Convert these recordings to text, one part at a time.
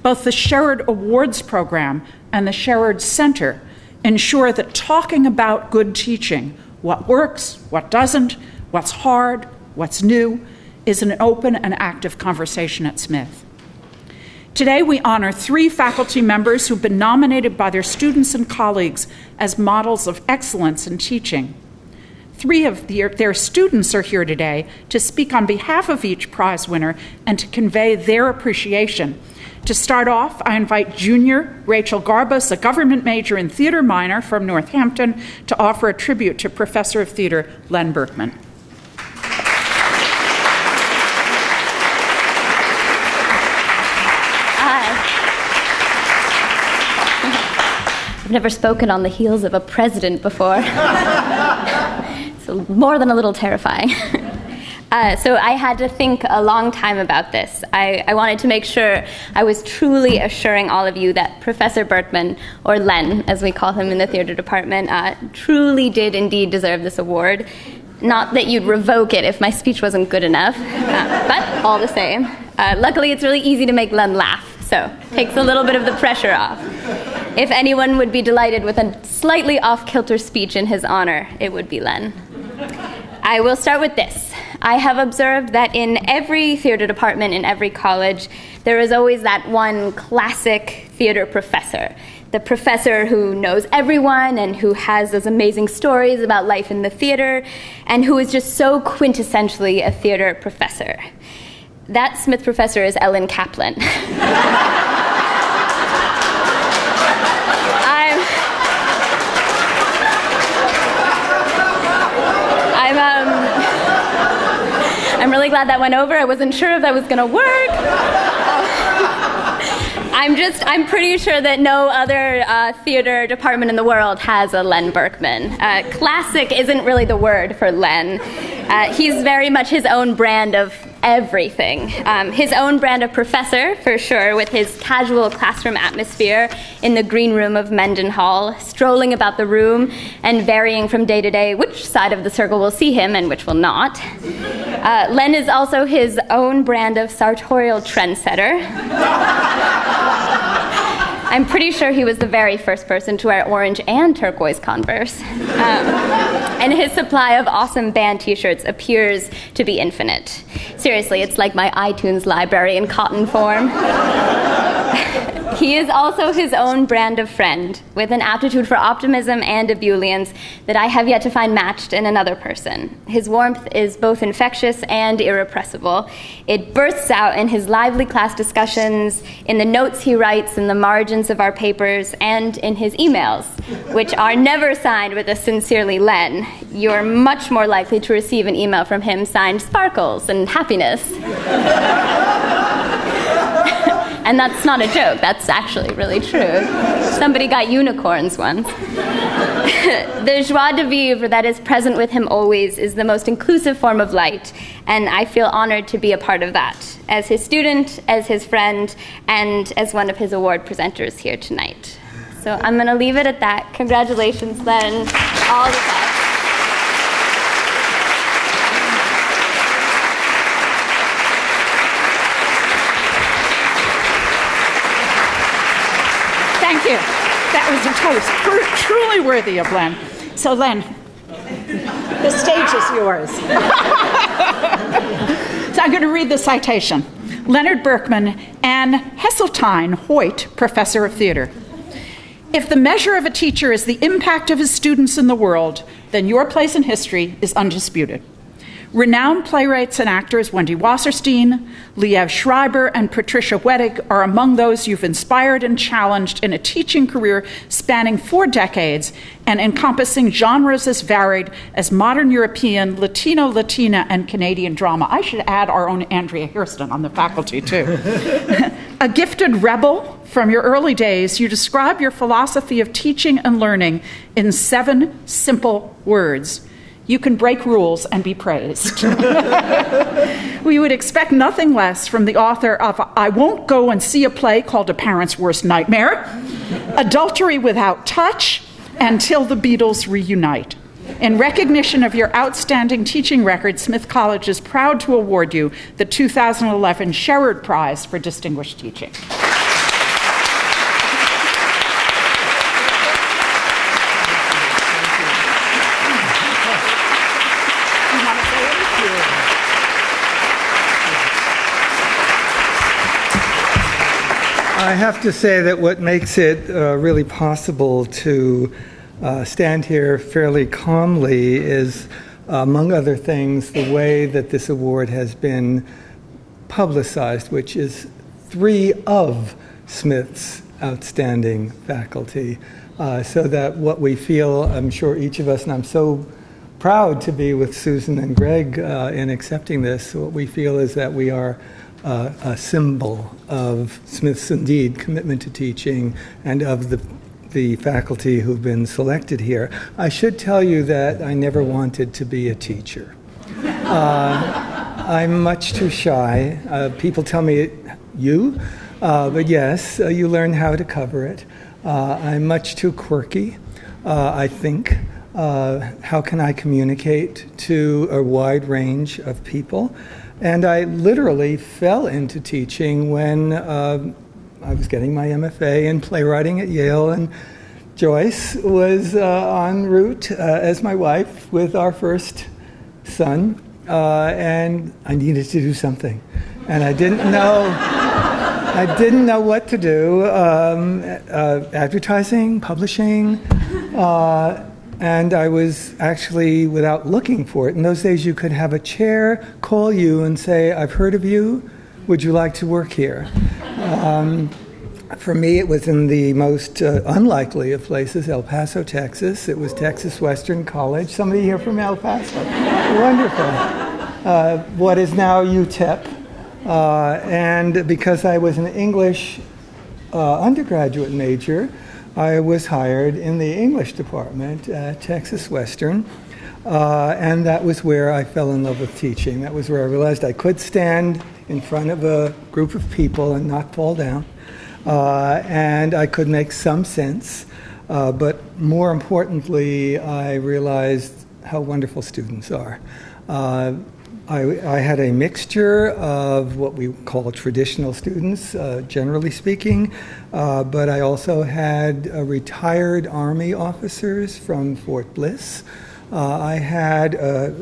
Both the Sherrerd Awards Program and the Sherrerd Center ensure that talking about good teaching, what works, what doesn't, what's hard, what's new, is an open and active conversation at Smith. Today, we honor 3 faculty members who've been nominated by their students and colleagues as models of excellence in teaching. 3 of their students are here today to speak on behalf of each prize winner and to convey their appreciation. To start off, I invite junior Rachel Garbus, a government major and theater minor from Northampton, to offer a tribute to Professor of Theater Len Berkman. I've never spoken on the heels of a president before. It's more than a little terrifying. So I had to think a long time about this. I wanted to make sure I was truly assuring all of you that Professor Berkman, or Len, as we call him in the theater department, truly did indeed deserve this award. Not that you'd revoke it if my speech wasn't good enough, but all the same. Luckily, it's really easy to make Len laugh, so takes a little bit of the pressure off. If anyone would be delighted with a slightly off-kilter speech in his honor, it would be Len. I will start with this. I have observed that in every theater department, in every college, there is always that one classic theater professor. The professor who knows everyone and who has those amazing stories about life in the theater and who is just so quintessentially a theater professor. That Smith professor is Ellen Kaplan. I'm really glad that went over. I wasn't sure if that was going to work. I'm pretty sure that no other theater department in the world has a Len Berkman. Classic isn't really the word for Len. He's very much his own brand of everything. His own brand of professor, for sure, with his casual classroom atmosphere in the green room of Menden Hall, strolling about the room and varying from day to day which side of the circle will see him and which will not. Len is also his own brand of sartorial trendsetter. I'm pretty sure he was the very first person to wear orange and turquoise Converse. And his supply of awesome band t-shirts appears to be infinite. Seriously, it's like my iTunes library in cotton form. He is also his own brand of friend, with an aptitude for optimism and ebullience that I have yet to find matched in another person. His warmth is both infectious and irrepressible. It bursts out in his lively class discussions, in the notes he writes in the margins of our papers, and in his emails, which are never signed with a sincerely Len. You're much more likely to receive an email from him signed Sparkles and Happiness. And that's not a joke, that's actually really true. Somebody got unicorns once. The joie de vivre that is present with him always is the most inclusive form of light, and I feel honored to be a part of that, as his student, as his friend, and as one of his award presenters here tonight. So I'm going to leave it at that. Congratulations, Len. All the best. Thank you. That was a toast. Truly worthy of Len. So Len, the stage is yours. So I'm going to read the citation. Leonard Berkman, Anne Heseltine Hoyt, Professor of Theater. If the measure of a teacher is the impact of his students in the world, then your place in history is undisputed. Renowned playwrights and actors Wendy Wasserstein, Liev Schreiber, and Patricia Wettig are among those you've inspired and challenged in a teaching career spanning 4 decades and encompassing genres as varied as modern European, Latino, Latina, and Canadian drama. I should add our own Andrea Hairston on the faculty, too. A gifted rebel from your early days, you describe your philosophy of teaching and learning in 7 simple words. You can break rules and be praised. We would expect nothing less from the author of I Won't Go and See a Play Called a Parent's Worst Nightmare, Adultery Without Touch, and Till the Beatles Reunite. In recognition of your outstanding teaching record, Smith College is proud to award you the 2011 Sherrerd Prize for Distinguished Teaching. I have to say that what makes it really possible to stand here fairly calmly is, among other things, the way that this award has been publicized, which is 3 of Smith's outstanding faculty. So that what we feel, I'm sure each of us, and I'm so proud to be with Susan and Greg in accepting this, what we feel is that we are a symbol of Smith's, indeed, commitment to teaching and of the faculty who've been selected here. I should tell you that I never wanted to be a teacher. I'm much too shy. People tell me, you? But yes, you learn how to cover it. I'm much too quirky, I think. How can I communicate to a wide range of people? And I literally fell into teaching when I was getting my MFA in playwriting at Yale, and Joyce was en route as my wife with our first son, and I needed to do something. And I didn't know what to do, advertising, publishing, and I was actually, without looking for it, in those days you could have a chair call you and say, I've heard of you, would you like to work here? For me, it was in the most unlikely of places, El Paso, Texas. It was Texas Western College. Somebody here from El Paso. Wonderful. What is now UTEP. And because I was an English undergraduate major, I was hired in the English department at Texas Western, and that was where I fell in love with teaching. That was where I realized I could stand in front of a group of people and not fall down, and I could make some sense, but more importantly, I realized how wonderful students are. I had a mixture of what we call traditional students, generally speaking, but I also had retired Army officers from Fort Bliss. I had a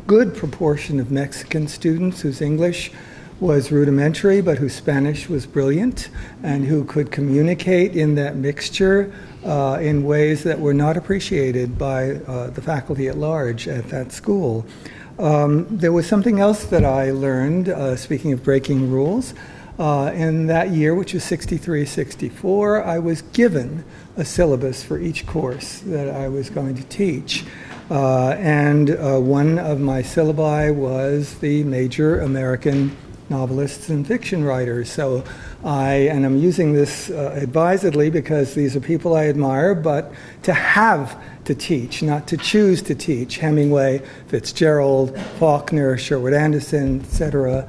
good proportion of Mexican students whose English was rudimentary, but whose Spanish was brilliant, and who could communicate in that mixture in ways that were not appreciated by the faculty at large at that school. There was something else that I learned, speaking of breaking rules. In that year, which was 63-64, I was given a syllabus for each course that I was going to teach. And one of my syllabi was the major American novelists and fiction writers. So and I'm using this advisedly because these are people I admire, but to have to teach, not to choose to teach, Hemingway, Fitzgerald, Faulkner, Sherwood Anderson, etc.,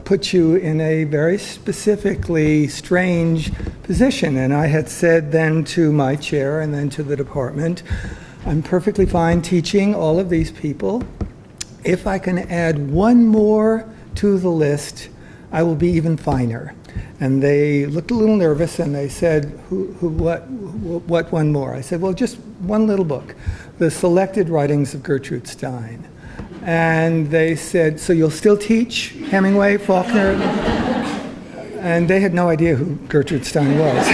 put you in a very specifically strange position. And I had said then to my chair and then to the department, I'm perfectly fine teaching all of these people. If I can add one more to the list, I will be even finer. And they looked a little nervous, and they said, what one more? I said, well, just one little book, The Selected Writings of Gertrude Stein. And they said, so you'll still teach Hemingway, Faulkner? And they had no idea who Gertrude Stein was.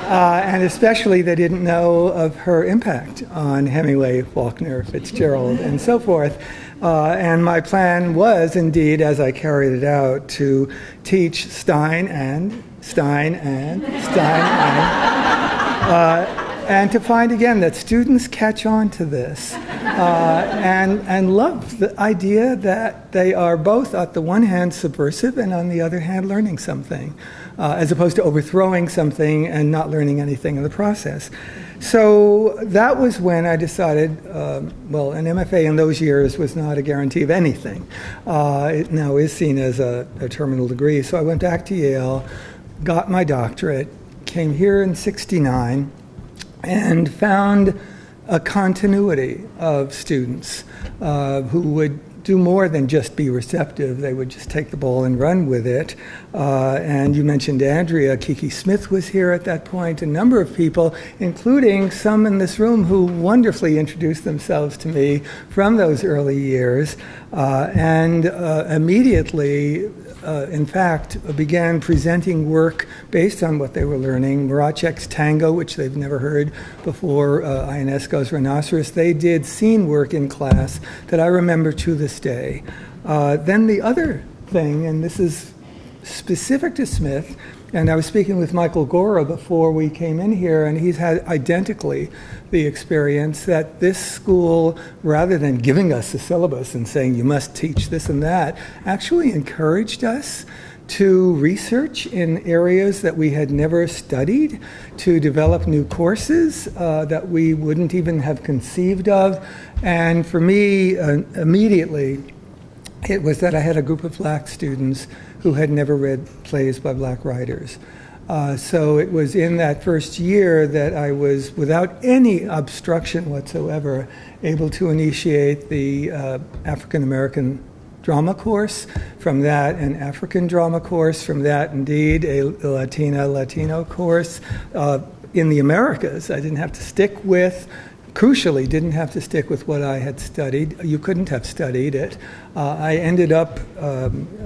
And especially they didn't know of her impact on Hemingway, Faulkner, Fitzgerald, and so forth. And my plan was, indeed, as I carried it out, to teach Stein and to find again that students catch on to this and love the idea that they are both, on the one hand, subversive and on the other hand, learning something, as opposed to overthrowing something and not learning anything in the process. So that was when I decided, well, an MFA in those years was not a guarantee of anything. It now is seen as a terminal degree. So I went back to Yale, got my doctorate, came here in '69, and found a continuity of students who would do more than just be receptive. They would just take the ball and run with it. And you mentioned Andrea. Kiki Smith was here at that point. A number of people, including some in this room, who wonderfully introduced themselves to me from those early years. And immediately in fact, began presenting work based on what they were learning. Moracek's Tango, which they've never heard before, Ionesco's Rhinoceros, they did scene work in class that I remember to this day. Then the other thing, and this is specific to Smith, and I was speaking with Michael Gora before we came in here, and he's had identically the experience that this school, rather than giving us a syllabus and saying you must teach this and that, actually encouraged us to research in areas that we had never studied, to develop new courses that we wouldn't even have conceived of. And for me, immediately, it was that I had a group of black students who had never read plays by black writers. So it was in that first year that I was, without any obstruction whatsoever, able to initiate the African American drama course, from that an African drama course, from that indeed a Latino course in the Americas. I didn't have to stick with, crucially, didn't have to stick with what I had studied. You couldn't have studied it. I ended up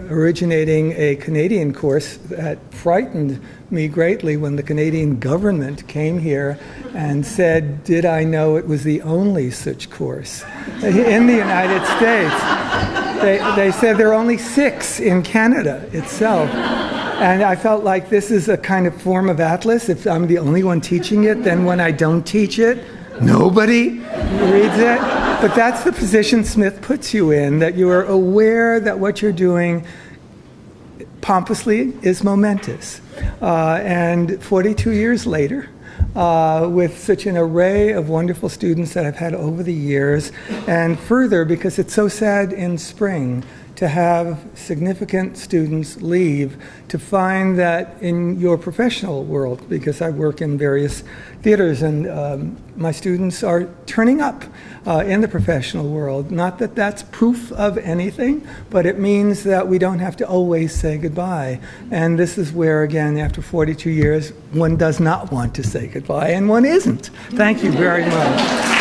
originating a Canadian course that frightened me greatly when the Canadian government came here and said, did I know it was the only such course in the United States? They said there are only 6 in Canada itself. And I felt like this is a kind of form of atlas. If I'm the only one teaching it, then when I don't teach it, nobody reads it. But that's the position Smith puts you in, that you are aware that what you're doing pompously is momentous. And 42 years later, with such an array of wonderful students that I've had over the years, and further, because it's so sad in spring to have significant students leave, to find that in your professional world, because I work in various theaters and my students are turning up in the professional world. Not that that's proof of anything, but it means that we don't have to always say goodbye. And this is where, again, after 42 years, one does not want to say goodbye, and one isn't. Thank you very much.